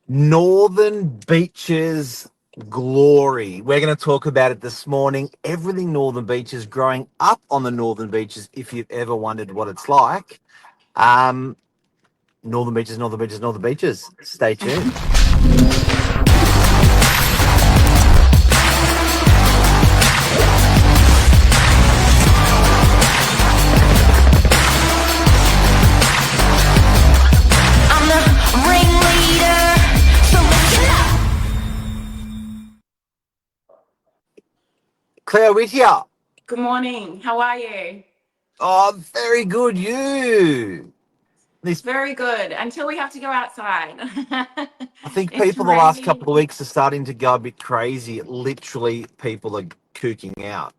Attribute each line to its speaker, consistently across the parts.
Speaker 1: Northern Beaches glory. We're going to talk about it this morning. Everything Northern Beaches, growing up on the Northern Beaches, if you've ever wondered what it's like. Um, Northern Beaches, Northern Beaches, Northern Beaches. Stay tuned.
Speaker 2: I'm the ringleader, so listen up.
Speaker 1: Claire Whittier.
Speaker 3: Good morning. How are you?
Speaker 1: Oh, very good. You. This,
Speaker 3: Very good. Until we have to go outside.
Speaker 1: I think
Speaker 3: It's
Speaker 1: people the last couple
Speaker 3: raining.
Speaker 1: of weeks are starting to go a bit crazy. Literally, people are cooking out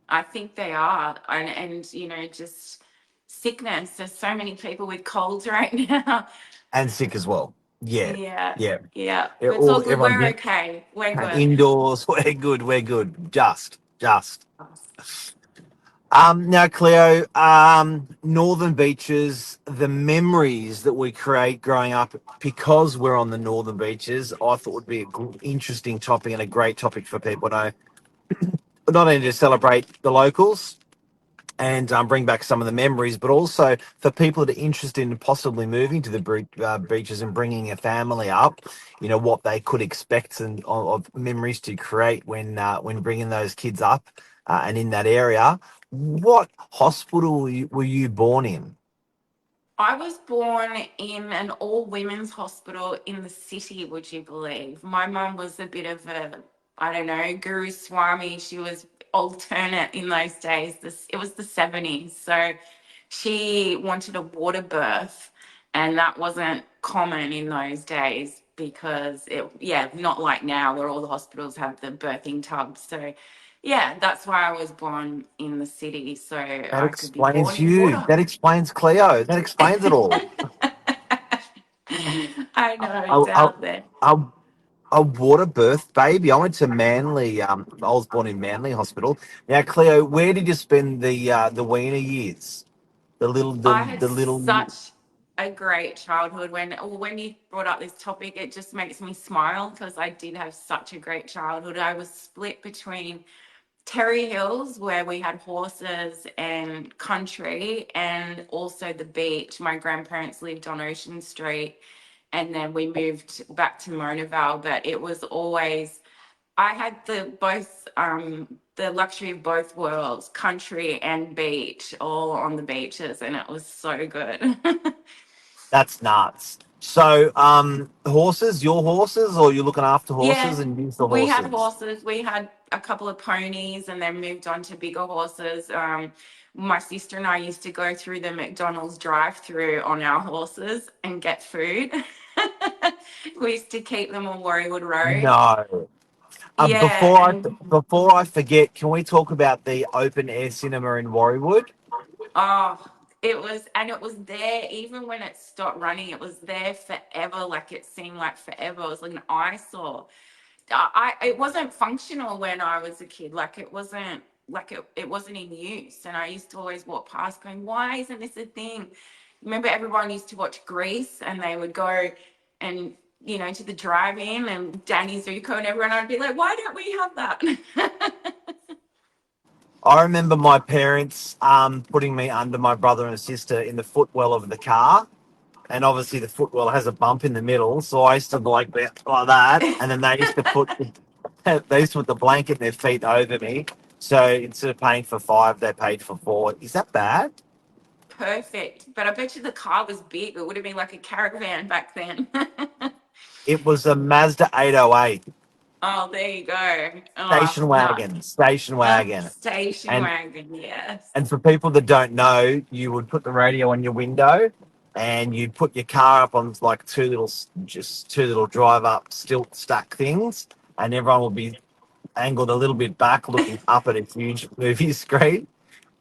Speaker 3: I think they are. And just sickness. There's so many people with colds right now.
Speaker 1: and sick as well. Yeah,
Speaker 3: Yeah.
Speaker 1: yeah.
Speaker 3: Yeah.
Speaker 1: They're
Speaker 3: But it's all
Speaker 1: all
Speaker 3: good.
Speaker 1: everyone's
Speaker 3: We're
Speaker 1: in,
Speaker 3: okay. We're good.
Speaker 1: indoors. We're good. We're good. Just. Now, Cleo, Northern Beaches, the memories that we create growing up because we're on the Northern Beaches, I thought would be an interesting topic and a great topic for people to know, but not only to celebrate the locals and bring back some of the memories, but also for people that are interested in possibly moving to the beaches and bringing a family up, what they could expect and of memories to create when bringing those kids up and in that area. What hospital were you born in?
Speaker 3: I was born in an all women's hospital in the city, would you believe? My mum was a bit of a, I don't know, Guru Swami. She was alternate in those days. It was the 70s. So she wanted a water birth, and that wasn't common in those days because not like now where all the hospitals have the birthing tubs. So yeah, that's why I was born in the city, so
Speaker 1: That
Speaker 3: I could be born
Speaker 1: explains
Speaker 3: in
Speaker 1: you.
Speaker 3: water.
Speaker 1: That explains Cleo. That explains it all.
Speaker 3: I know
Speaker 1: A,
Speaker 3: it's
Speaker 1: a,
Speaker 3: out there.
Speaker 1: a, a water birth baby. I went to Manly. I was born in Manly Hospital. Now, Cleo, where did you spend the weaner years? The little,
Speaker 3: I had
Speaker 1: the little.
Speaker 3: such a great childhood. When you brought up this topic, it just makes me smile because I did have such a great childhood. I was split between Terry Hills, where we had horses and country, and also the beach. My grandparents lived on Ocean Street, and then we moved back to Mona Vale. But it was always I had the luxury of both worlds, country and beach, all on the beaches, and it was so good.
Speaker 1: That's nuts. So, horses, your horses, or you're looking after horses
Speaker 3: Yeah,
Speaker 1: and use the
Speaker 3: we had
Speaker 1: horses?
Speaker 3: horses. We had a couple of ponies, and then moved on to bigger horses. My sister and I used to go through the McDonald's drive-through on our horses and get food. We used to keep them on Warriewood Road.
Speaker 1: No.
Speaker 3: Yeah, and
Speaker 1: Before I forget, can we talk about the open air cinema in Warriewood?
Speaker 3: oh, it was there even when it stopped running. It was there forever. Like it seemed like forever. It was like an eyesore. It wasn't functional when I was a kid. Like it wasn't in use. And I used to always walk past going, why isn't this a thing? Remember everyone used to watch Grease and they would go and to the drive-in and Danny Zuko and everyone. I'd be like, why don't we have that?
Speaker 1: I remember my parents putting me under my brother and sister in the footwell of the car, and obviously the footwell has a bump in the middle, so I used to like that, and then they used to put they used to put the blanket and their feet over me. So instead of paying for five, they paid for four. Is that bad?
Speaker 3: Perfect. But I bet you the car was big. It would have been like a caravan back then.
Speaker 1: It was a Mazda 808
Speaker 3: Oh, there you go. Oh,
Speaker 1: station
Speaker 3: no.
Speaker 1: wagon, station wagon,
Speaker 3: Station
Speaker 1: and
Speaker 3: wagon, yes.
Speaker 1: And for people that don't know, you would put the radio on your window and you'd put your car up on like just two little drive up stilt stack things, and everyone would be angled a little bit back looking up at a huge movie screen.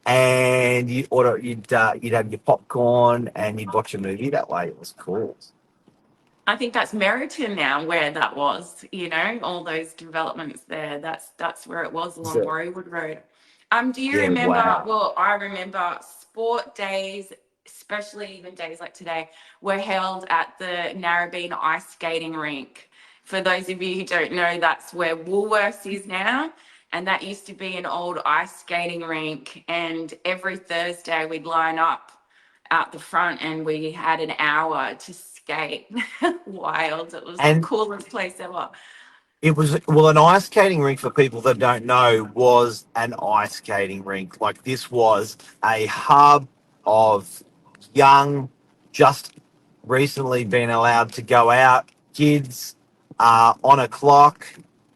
Speaker 1: And you'd have your popcorn and you'd watch a movie that way. It was cool.
Speaker 3: I think that's Meriton now where that was, all those developments there. That's where it was along
Speaker 1: So,
Speaker 3: Warriewood Road. Do you
Speaker 1: yeah,
Speaker 3: remember,
Speaker 1: wow.
Speaker 3: well, I remember sport days especially even days like today, were held at the Narrabeen ice skating rink. For those of you who don't know, that's where Woolworths is now. And that used to be an old ice skating rink. And every Thursday we'd line up out the front and we had an hour to skate. Wild. It was the
Speaker 1: And
Speaker 3: coolest place ever.
Speaker 1: it was, well, an ice skating rink, for people that don't know, was an ice skating rink. Like, this was a hub of young, just recently been allowed to go out kids on a clock,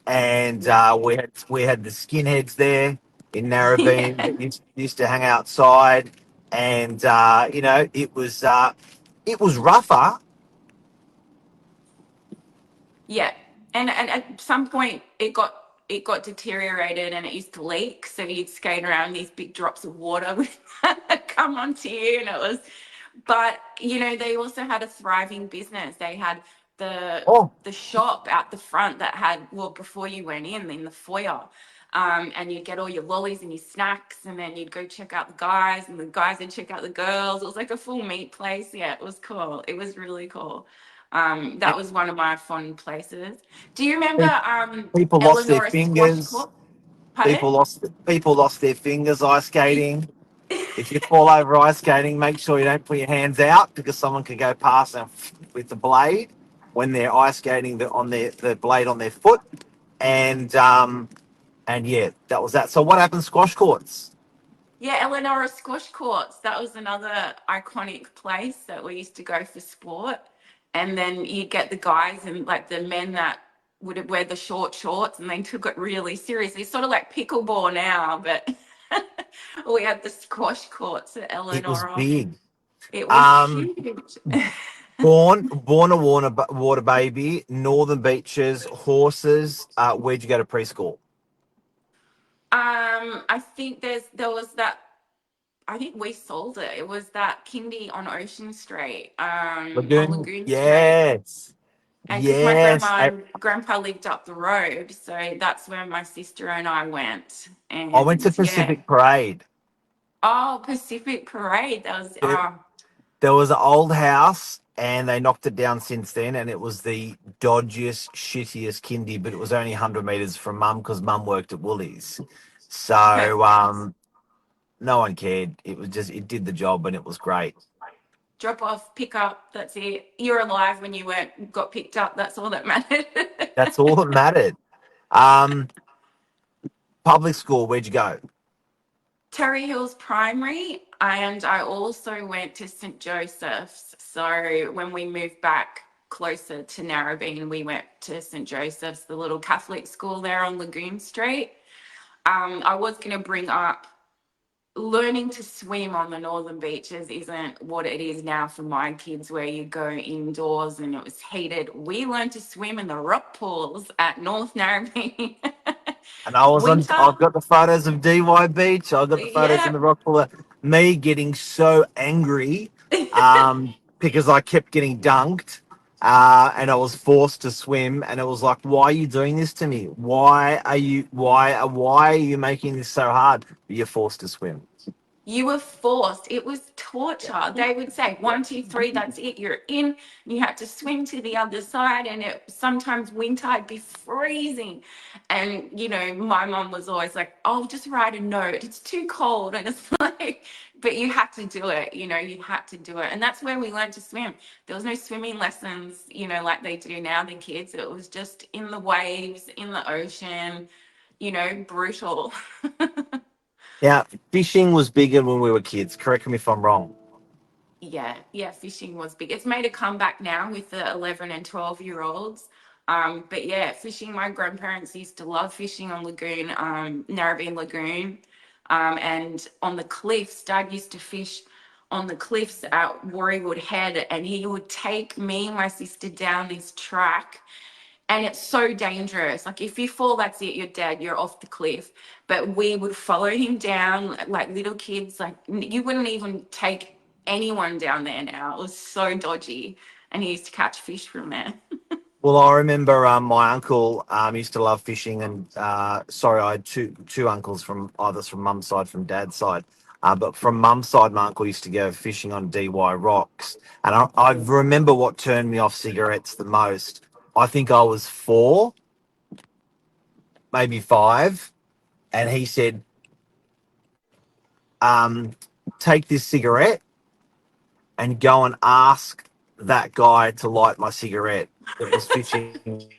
Speaker 1: and
Speaker 3: Yeah.
Speaker 1: we had the skinheads there in Narrabeen
Speaker 3: Yeah.
Speaker 1: that used to hang outside, and it was rougher.
Speaker 3: Yeah, and at some point it got deteriorated and it used to leak, so you'd skate around these big drops of water would come onto you, and it was. But they also had a thriving business. They had the
Speaker 1: Oh,
Speaker 3: the shop out the front that had, well, before you went in the foyer. And you'd get all your lollies and your snacks, and then you'd go check out the guys, and the guys would check out the girls. It was like a full meat place. Yeah, it was cool. It was really cool. That was one of my fond places. Do you remember
Speaker 1: people lost their
Speaker 3: Eleanor's squash
Speaker 1: fingers.
Speaker 3: court? Pardon?
Speaker 1: People lost their fingers ice skating. If you fall over ice skating, make sure you don't put your hands out, because someone could go past them with the blade when they're ice skating on the blade on their foot. And yeah, that was that. So what happened? Squash courts.
Speaker 3: Yeah, Eleanor's squash courts. That was another iconic place that we used to go for sport. And then you'd get the guys and like the men that would wear the short shorts, and they took it really seriously. Sort of like pickleball now, but we had the squash courts at
Speaker 1: It was
Speaker 3: Eleanor.
Speaker 1: big.
Speaker 3: It was
Speaker 1: Um,
Speaker 3: huge.
Speaker 1: born a water baby. Northern Beaches, horses. Where'd you go to preschool?
Speaker 3: I think there was that. I think we sold it. It was that kindy on Ocean Street, on
Speaker 1: Lagoon.
Speaker 3: Lagoon Street.
Speaker 1: Yes,
Speaker 3: And because my
Speaker 1: yes.
Speaker 3: grandma and grandpa lived up the road, so that's where my sister and I went.
Speaker 1: I went to
Speaker 3: And yeah.
Speaker 1: Pacific Parade.
Speaker 3: Oh, Pacific Parade. That was,
Speaker 1: There, there was an old house, and they knocked it down since then, and it was the dodgiest, shittiest kindy, but it was only 100 meters from mum, because mum worked at Woolies. So
Speaker 3: perfect.
Speaker 1: no one cared. It did the job, and it was great.
Speaker 3: Drop off, pick up. That's it. You're alive when you got picked up. That's all that mattered.
Speaker 1: That's all that mattered. Um, Public school, where'd you go?
Speaker 3: Terry Hills Primary, and I also went to St. Joseph's. So when we moved back closer to Narrabeen, we went to St. Joseph's, the little Catholic school there on Lagoon Street. I was going to bring up learning to swim on the northern beaches isn't what it is now for my kids, where you go indoors and it was heated. We learned to swim in the rock pools at North Narrabeen.
Speaker 1: And I've
Speaker 3: Winter,
Speaker 1: got the photos of DY Beach. I've got the photos in
Speaker 3: yeah.
Speaker 1: the rock pool of me getting so angry because I kept getting dunked and I was forced to swim. And it was like, why are you doing this to me? Why are you making this so hard? But you're forced to swim.
Speaker 3: You were forced. It was torture. They would say, one, two, three, that's it. You're in. You had to swim to the other side. And sometimes winter, I'd be freezing. And, my mum was always like, oh, just write a note. It's too cold. And it's like, but you had to do it. You had to do it. And that's where we learned to swim. There was no swimming lessons, like they do now, the kids. It was just in the waves, in the ocean, brutal.
Speaker 1: Now, fishing was bigger when we were kids. Correct me if I'm wrong.
Speaker 3: Yeah, fishing was big. It's made a comeback now with the 11 and 12-year-olds. But yeah, fishing, my grandparents used to love fishing on Lagoon, Narrabeen Lagoon. And on the cliffs, Dad used to fish on the cliffs at Warriewood Head, and he would take me and my sister down this track. And it's so dangerous. Like, if you fall, that's it, you're dead, you're off the cliff. But we would follow him down like little kids. Like, you wouldn't even take anyone down there now. It was so dodgy. And he used to catch fish from there.
Speaker 1: Well, I remember my uncle used to love fishing, and sorry, I had two uncles from mum's side, from dad's side. But from mum's side, my uncle used to go fishing on DY rocks. And I remember what turned me off cigarettes the most. I think I was 4, maybe 5. And he said, take this cigarette and go and ask that guy to light my cigarette that was fishing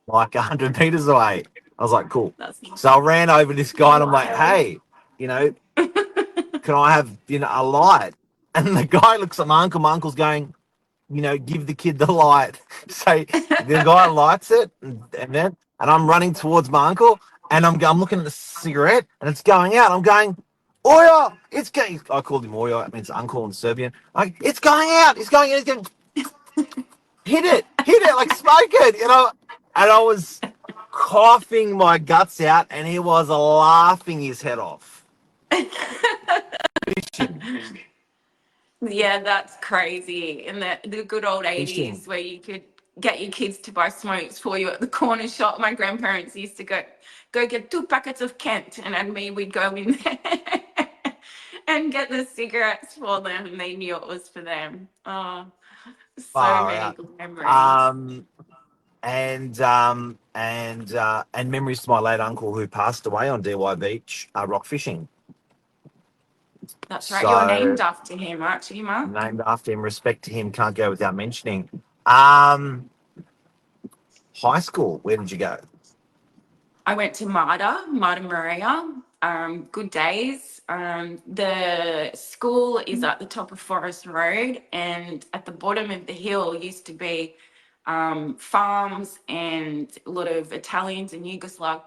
Speaker 1: like 100 meters away. I was like, cool.
Speaker 3: That's
Speaker 1: So I ran over to this guy and I'm like,
Speaker 3: wild.
Speaker 1: hey, you know, can I have, a light? And the guy looks at my uncle. My uncle's going, give the kid the light. So the guy lights it, and I'm running towards my uncle, and I'm looking at the cigarette, and it's going out. I'm going, Oya, it's going. I called him Oya. It means uncle in Serbian. It's going out. It's going. It's going. Hit it, like smoke it, And I was coughing my guts out, and he was laughing his head off.
Speaker 3: Yeah, that's crazy. In the good old 80s
Speaker 1: Fishing.
Speaker 3: where you could get your kids to buy smokes for you at the corner shop. My grandparents used to go get 2 packets of Kent, and me, we'd go in there and get the cigarettes for them, and they knew it was for them. Oh, so
Speaker 1: Far
Speaker 3: many
Speaker 1: out.
Speaker 3: good memories.
Speaker 1: And memories to my late uncle who passed away on DY Beach, rock fishing.
Speaker 3: That's right. You're
Speaker 1: So
Speaker 3: named after him, aren't you, Mark?
Speaker 1: named after him, respect to him, can't go without mentioning. High school, where did you go?
Speaker 3: I went to Marta Maria. Good days. The school is at the top of Forest Road, and at the bottom of the hill used to be farms, and a lot of Italians and Yugoslavs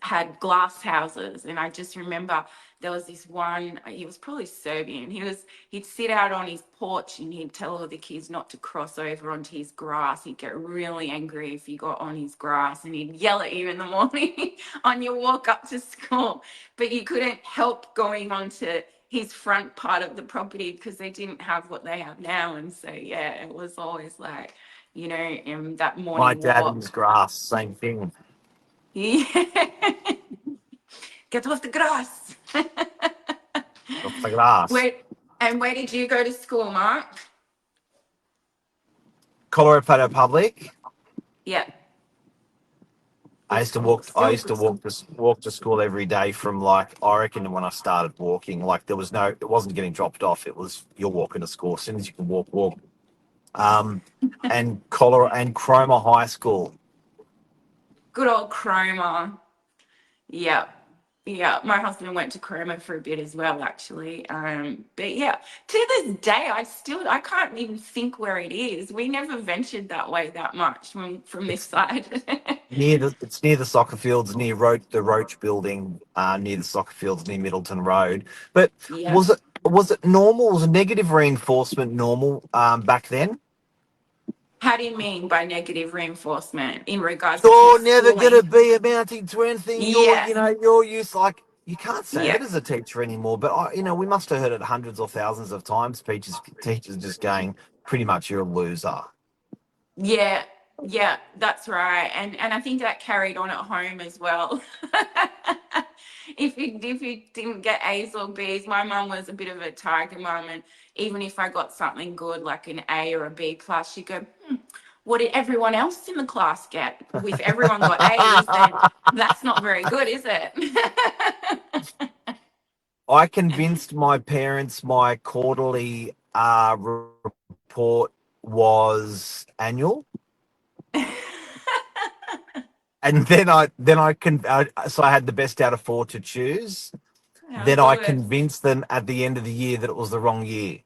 Speaker 3: had glass houses. And I just remember there was this one, he was probably Serbian. He'd sit out on his porch and he'd tell all the kids not to cross over onto his grass. He'd get really angry if you got on his grass, and he'd yell at you in the morning on your walk up to school. But you couldn't help going onto his front part of the property because they didn't have what they have now. And so, yeah, it was always like, that
Speaker 1: My
Speaker 3: morning
Speaker 1: dad
Speaker 3: walk.
Speaker 1: in his grass, same thing.
Speaker 3: Yeah. Get off the grass.
Speaker 1: Off the grass.
Speaker 3: Where did you go to school, Mark?
Speaker 1: Colorado Public.
Speaker 3: Yeah.
Speaker 1: I used to walk. I used to walk to school every day from, like, I reckon when I started walking, like it wasn't getting dropped off. It was you're walking to school as soon as you can walk. And Chroma High School.
Speaker 3: Good old Chroma. Yeah. Yeah, my husband went to Chroma for a bit as well, actually. But yeah, to this day, I can't even think where it is. We never ventured that way that much from this side.
Speaker 1: It's near the soccer fields, near the Roach building, near the soccer fields, near Middleton Road. But
Speaker 3: Yeah.
Speaker 1: was it normal? Was negative reinforcement normal back then?
Speaker 3: How do you mean by negative reinforcement in regards to
Speaker 1: You're never
Speaker 3: schooling?
Speaker 1: going to be amounting to anything.
Speaker 3: Yes.
Speaker 1: You're used, like, you can't say
Speaker 3: Yeah.
Speaker 1: that as a teacher anymore. But we must have heard it hundreds or thousands of times. Teachers just going, pretty much, you're a loser.
Speaker 3: Yeah, yeah, that's right. And I think that carried on at home as well. If you didn't get A's or B's, my mum was a bit of a tiger mum, and even if I got something good like an A or a B plus, she'd go, what did everyone else in the class get? If everyone got A's, then that's not very good, is it?
Speaker 1: I convinced my parents my quarterly report was annual. And so I had the best out of 4 to choose.
Speaker 3: How
Speaker 1: Then I
Speaker 3: good.
Speaker 1: convinced them at the end of the year that it was the wrong year.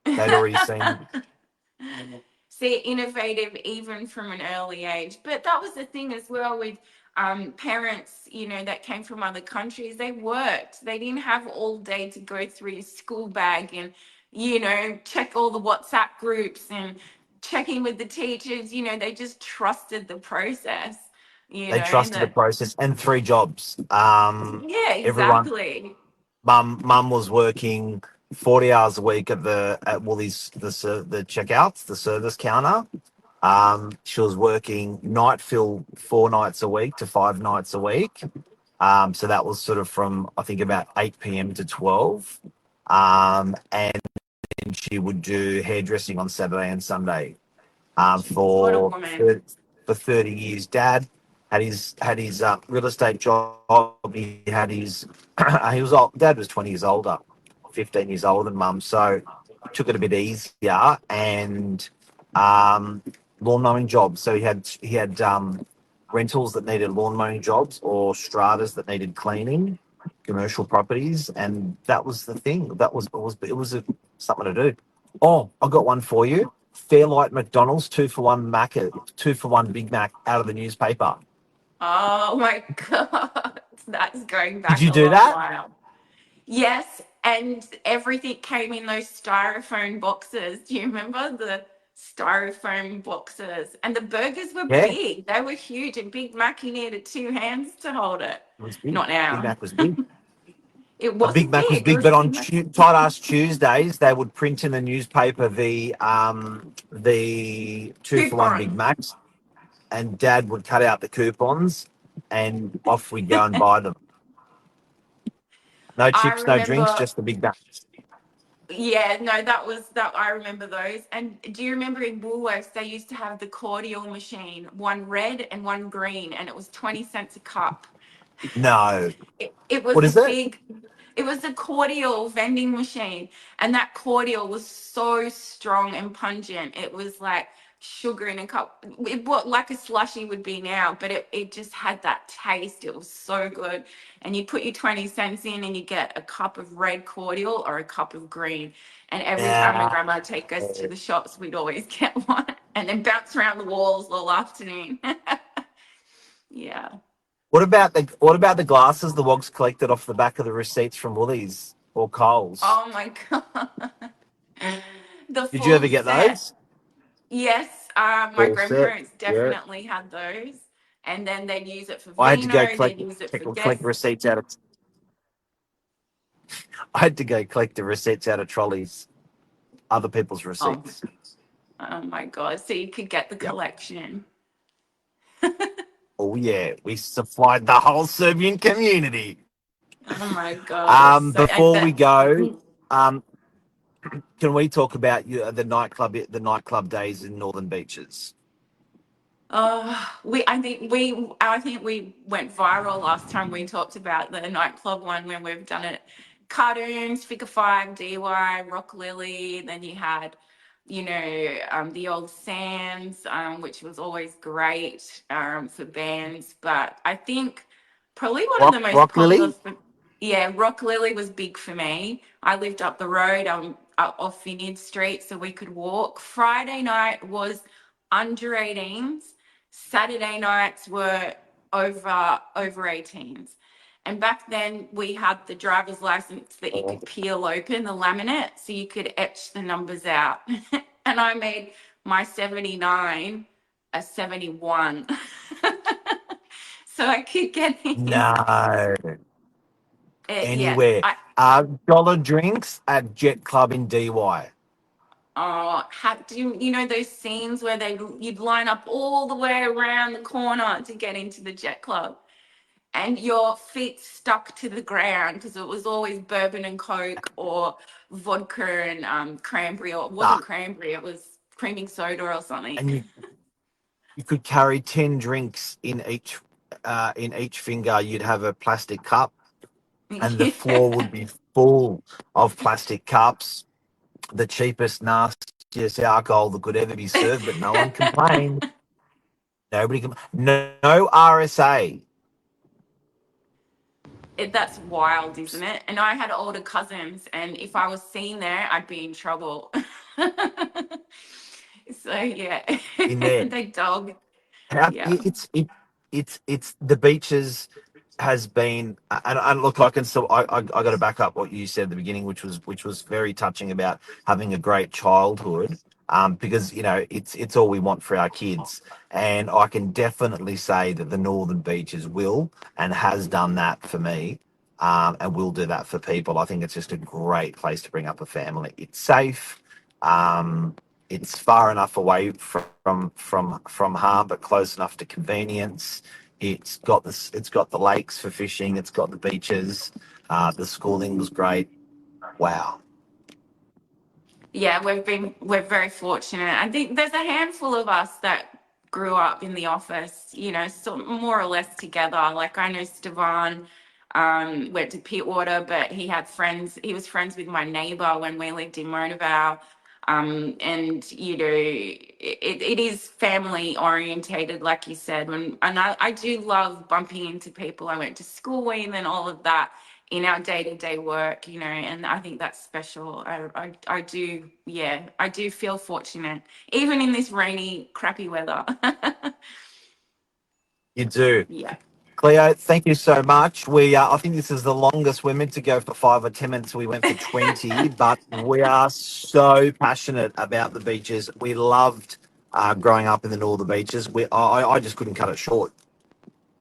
Speaker 1: They'd already seen it.
Speaker 3: See, innovative even from an early age. But that was the thing as well with parents, that came from other countries. They worked. They didn't have all day to go through your school bag and, check all the WhatsApp groups and check in with the teachers. They just trusted the process.
Speaker 1: They trusted the process, and 3 jobs.
Speaker 3: Yeah,
Speaker 1: Everyone,
Speaker 3: exactly.
Speaker 1: mum was working 40 hours a week at Woolies, the checkouts, the service counter. She was working night fill 4 nights a week to 5 nights a week. So that was sort of from, I think, about 8 p.m. to 12. And she would do hairdressing on Saturday and Sunday.
Speaker 3: What a
Speaker 1: For
Speaker 3: woman.
Speaker 1: 30 years. Dad had his real estate job. He had his he was old. Dad was 20 years older, 15 years older than Mum, so took it a bit easier and um, lawn mowing jobs. So he had rentals that needed lawn mowing jobs or stratas that needed cleaning, commercial properties, and that was the thing. Something to do. Oh, I got one for you. Fairlight McDonald's 2 for 1 Macca, 2 for 1 Big Mac out of the newspaper.
Speaker 3: Oh my God. That's going
Speaker 1: Did
Speaker 3: back
Speaker 1: you
Speaker 3: a
Speaker 1: do
Speaker 3: long
Speaker 1: that?
Speaker 3: while. Yes, and everything came in those styrofoam boxes. Do you remember the styrofoam boxes? And the burgers were
Speaker 1: Yeah, it
Speaker 3: big. They were huge. And Big Mac, you needed two hands to hold it.
Speaker 1: was big.
Speaker 3: Not
Speaker 1: Big
Speaker 3: now.
Speaker 1: Mac was big.
Speaker 3: It
Speaker 1: A Big
Speaker 3: wasn't
Speaker 1: Mac was
Speaker 3: big. It
Speaker 1: big,
Speaker 3: was
Speaker 1: but on
Speaker 3: massive.
Speaker 1: tight ass Tuesdays they would print in the newspaper the 2 for 1 Big
Speaker 3: Coupon.
Speaker 1: Macs, and Dad would cut out the coupons, and off we'd go and buy them. No
Speaker 3: I
Speaker 1: chips, no drinks,
Speaker 3: remember,
Speaker 1: just the Big Mac.
Speaker 3: yeah, no, that was that. I remember those. And do you remember in Woolworths, they used to have the cordial machine, one red and one green, and it was 20 cents a cup.
Speaker 1: No,
Speaker 3: It was
Speaker 1: what
Speaker 3: a
Speaker 1: is it?
Speaker 3: big, it was a cordial vending machine, and that cordial was so strong and pungent. It was like sugar in a cup. It what like a slushy would be now, but it just had that taste. It was so good. And you put your 20 cents in and you get a cup of red cordial or a cup of green. And every time my
Speaker 1: Yeah.
Speaker 3: grandma would take us to the shops, we'd always get one and then bounce around the walls all afternoon. Yeah.
Speaker 1: What about the glasses the Wogs collected off the back of the receipts from Woolies or Coles?
Speaker 3: Oh my God. The
Speaker 1: Did you ever
Speaker 3: full
Speaker 1: get
Speaker 3: set.
Speaker 1: those?
Speaker 3: Yes, my
Speaker 1: Full set.
Speaker 3: grandparents
Speaker 1: Yeah.
Speaker 3: definitely had those. And then they'd use it for
Speaker 1: I had to go
Speaker 3: vino,
Speaker 1: collect
Speaker 3: they'd use it for
Speaker 1: collect
Speaker 3: guests.
Speaker 1: receipts out of I had to go collect the receipts out of trolleys, other people's
Speaker 3: Oh,
Speaker 1: receipts.
Speaker 3: oh my God. So you could get the
Speaker 1: Yep.
Speaker 3: collection.
Speaker 1: Oh yeah, we supplied the whole Serbian community.
Speaker 3: Oh my God. It's so, and
Speaker 1: Before we
Speaker 3: that,
Speaker 1: go, um, can we talk about the nightclub days in Northern Beaches?
Speaker 3: I think we went viral last time we talked about the nightclub one when we've done it. Cartoons, Figure Five, DY, Rock Lily. Then you had, the old Sands, which was always great for bands. But I think probably one of the most
Speaker 1: Rock
Speaker 3: popular.
Speaker 1: Lily?
Speaker 3: Yeah, Rock Lily was big for me. I lived up the road, up off Vineyard Street, so we could walk. Friday night was under 18s. Saturday nights were over 18s. And back then we had the driver's license that you could peel open, the laminate, so you could etch the numbers out. And I made my 79 a 71. So I could get in.
Speaker 1: No,
Speaker 3: Yeah,
Speaker 1: anywhere. Dollar drinks at Jet Club in DY.
Speaker 3: do you know those scenes where you'd line up all the way around the corner to get into the Jet Club, and your feet stuck to the ground because it was always bourbon and coke or vodka and cranberry, or it wasn't
Speaker 1: Ah,
Speaker 3: cranberry, it was creaming soda or something.
Speaker 1: and you could carry 10 drinks in each finger. You'd have a plastic cup, and the floor would be full of plastic cups, the cheapest, nastiest alcohol that could ever be served, but no one complained. Nobody can. No RSA.
Speaker 3: That's wild, isn't it? And I had older cousins, and if I was seen there, I'd be in trouble. So yeah,
Speaker 1: In there.
Speaker 3: they dog.
Speaker 1: How,
Speaker 3: Yeah.
Speaker 1: it's the beaches has been, and look, I can still I got to back up what you said at the beginning, which was very touching about having a great childhood, because it's all we want for our kids, and I can definitely say that the Northern Beaches will and has done that for me, and will do that for people. I think it's just a great place to bring up a family. It's safe. Um, it's far enough away from harm, but close enough to convenience. It's got the lakes for fishing. It's got the beaches. The schooling was great. Wow.
Speaker 3: Yeah, we're very fortunate. I think there's a handful of us that grew up in the office, you know, so more or less together. Like I know Stevan went to Pittwater, but he had friends. He was friends with my neighbor when we lived in Mona Vale. And you know, it is family orientated, like you said. And I do love bumping into people I went to school with and all of that in our day-to-day work, you know, and I think that's special. I do, yeah, I do feel fortunate, even in this rainy, crappy weather.
Speaker 1: You do.
Speaker 3: Yeah.
Speaker 1: Cleo, thank you so much. I think this is the longest. We're meant to go for 5 or 10 minutes. We went for 20, but we are so passionate about the beaches. We loved growing up in the northern beaches. I just couldn't cut it short.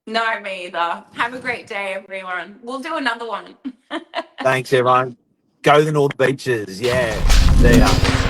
Speaker 3: No, me either. Have a great day, everyone. We'll do another one.
Speaker 1: Thanks, everyone. Go to the northern beaches. Yeah. See ya.